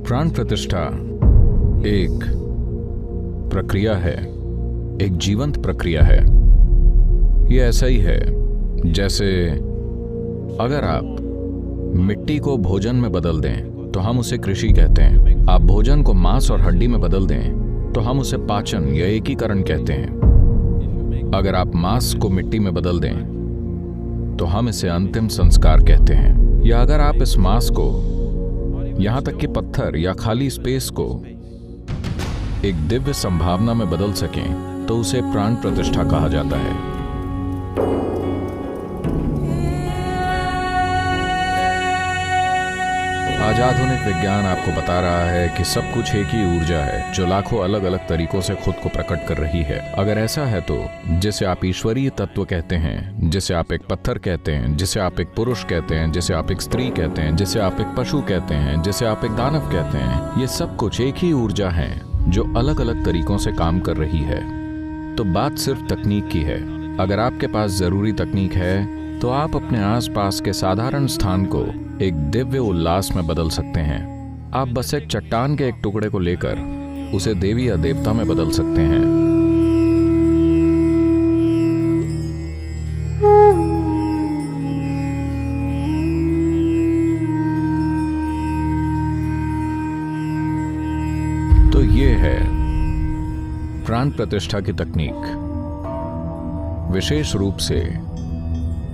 प्राण प्रतिष्ठा एक प्रक्रिया है, एक जीवंत प्रक्रिया है। यह ऐसा ही है जैसे अगर आप मिट्टी को भोजन में बदल दें तो हम उसे कृषि कहते हैं। आप भोजन को मांस और हड्डी में बदल दें तो हम उसे पाचन या एकीकरण कहते हैं। अगर आप मांस को मिट्टी में बदल दें तो हम इसे अंतिम संस्कार कहते हैं। या अगर आप इस मांस को, यहां तक कि पत्थर या खाली स्पेस को एक दिव्य संभावना में बदल सकें तो उसे प्राण प्रतिष्ठा कहा जाता है। आज आधुनिक विज्ञान आपको बता रहा है कि सब कुछ एक ही ऊर्जा है जो लाखों अलग अलग तरीकों से खुद को प्रकट कर रही है। अगर ऐसा है तो जिसे आप ईश्वरीय तत्व कहते हैं, जिसे आप एक पत्थर कहते हैं, जिसे आप एक पुरुष कहते हैं, जिसे आप एक स्त्री कहते हैं, जिसे आप एक पशु कहते हैं, जिसे आप एक दानव कहते हैं, ये सब कुछ एक ही ऊर्जा है जो अलग अलग तरीकों से काम कर रही है। तो बात सिर्फ तकनीक की है। अगर आपके पास जरूरी तकनीक है तो आप अपने आसपास के साधारण स्थान को एक दिव्य उल्लास में बदल सकते हैं। आप बस एक चट्टान के एक टुकड़े को लेकर उसे देवी या देवता में बदल सकते हैं। तो ये है प्राण प्रतिष्ठा की तकनीक। विशेष रूप से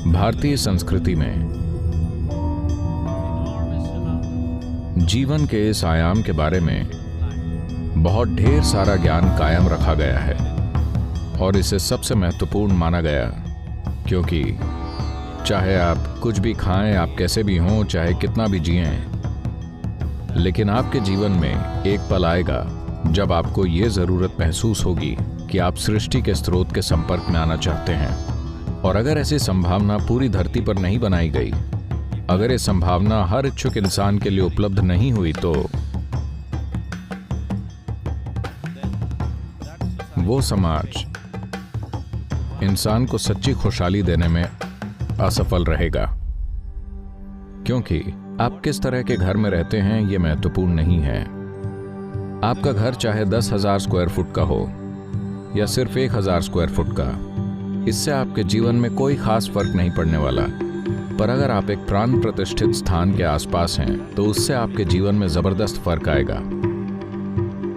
भारतीय संस्कृति में जीवन के इस आयाम के बारे में बहुत ढेर सारा ज्ञान कायम रखा गया है और इसे सबसे महत्वपूर्ण माना गया, क्योंकि चाहे आप कुछ भी खाएं, आप कैसे भी हों, चाहे कितना भी जिएं, लेकिन आपके जीवन में एक पल आएगा जब आपको ये जरूरत महसूस होगी कि आप सृष्टि के स्रोत के संपर्क में आना चाहते हैं। और अगर ऐसी संभावना पूरी धरती पर नहीं बनाई गई, अगर ये संभावना हर इच्छुक इंसान के लिए उपलब्ध नहीं हुई, तो वो समाज इंसान को सच्ची खुशहाली देने में असफल रहेगा। क्योंकि आप किस तरह के घर में रहते हैं ये महत्वपूर्ण नहीं है। आपका घर चाहे 10,000 स्क्वायर फुट का हो या सिर्फ 1,000 स्क्वायर फुट का, इससे आपके जीवन में कोई खास फर्क नहीं पड़ने वाला। पर अगर आप एक प्राण प्रतिष्ठित स्थान के आसपास हैं तो उससे आपके जीवन में जबरदस्त फर्क आएगा।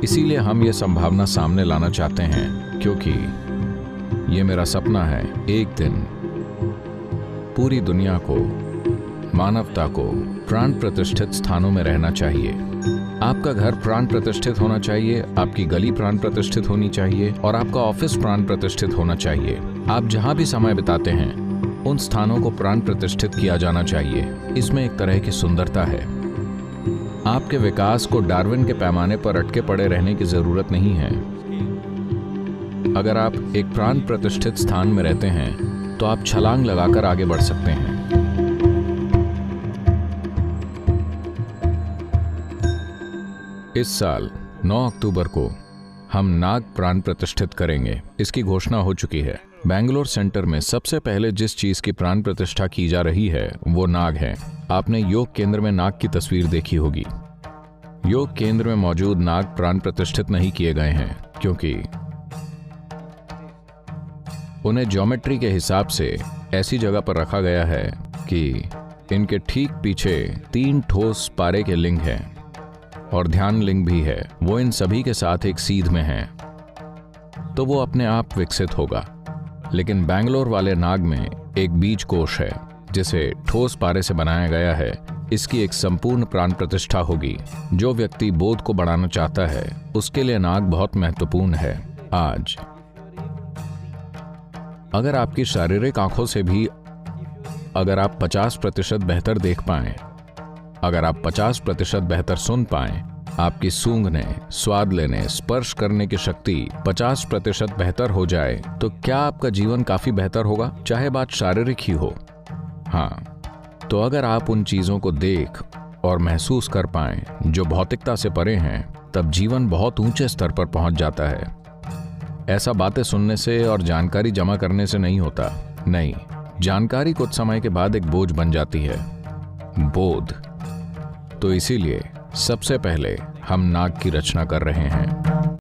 इसीलिए हम ये संभावना सामने लाना चाहते हैं, क्योंकि ये मेरा सपना है एक दिन पूरी दुनिया को, मानवता को प्राण प्रतिष्ठित स्थानों में रहना चाहिए। आपका घर प्राण प्रतिष्ठित होना चाहिए, आपकी गली प्राण प्रतिष्ठित होनी चाहिए और आपका ऑफिस प्राण प्रतिष्ठित होना चाहिए। आप जहां भी समय बिताते हैं उन स्थानों को प्राण प्रतिष्ठित किया जाना चाहिए। इसमें एक तरह की सुंदरता है। आपके विकास को डार्विन के पैमाने पर अटके पड़े रहने की जरूरत नहीं है। अगर आप एक प्राण प्रतिष्ठित स्थान में रहते हैं तो आप छलांग लगाकर आगे बढ़ सकते हैं। इस साल 9 अक्टूबर को हम नाग प्राण प्रतिष्ठित करेंगे। इसकी घोषणा हो चुकी है। बेंगलोर सेंटर में सबसे पहले जिस चीज की प्राण प्रतिष्ठा की जा रही है वो नाग है। आपने योग केंद्र में नाग की तस्वीर देखी होगी। योग केंद्र में मौजूद नाग प्राण प्रतिष्ठित नहीं किए गए हैं, क्योंकि उन्हें ज्योमेट्री के हिसाब से ऐसी जगह पर रखा गया है कि इनके ठीक पीछे 3 ठोस पारे के लिंग हैं और ध्यान लिंग भी है। वो इन सभी के साथ एक सीध में है, तो वो अपने आप विकसित होगा। लेकिन बैंगलोर वाले नाग में एक बीज कोश है जिसे ठोस पारे से बनाया गया है। इसकी एक संपूर्ण प्राण प्रतिष्ठा होगी। जो व्यक्ति बोध को बढ़ाना चाहता है उसके लिए नाग बहुत महत्वपूर्ण है। आज अगर आपकी शारीरिक आंखों से भी अगर आप 50% बेहतर देख पाएं, अगर आप 50% बेहतर सुन पाएं, आपकी सूंघने, स्वाद लेने, स्पर्श करने की शक्ति 50% बेहतर हो जाए, तो क्या आपका जीवन काफी बेहतर होगा, चाहे बात शारीरिक ही हो। हाँ, तो अगर आप उन चीजों को देख और महसूस कर पाएं जो भौतिकता से परे हैं, तब जीवन बहुत ऊंचे स्तर पर पहुंच जाता है। ऐसा बातें सुनने से और जानकारी जमा करने से नहीं होता। नहीं, जानकारी कुछ समय के बाद एक बोझ बन जाती है। बोध। तो इसीलिए सबसे पहले हम नाग की रचना कर रहे हैं।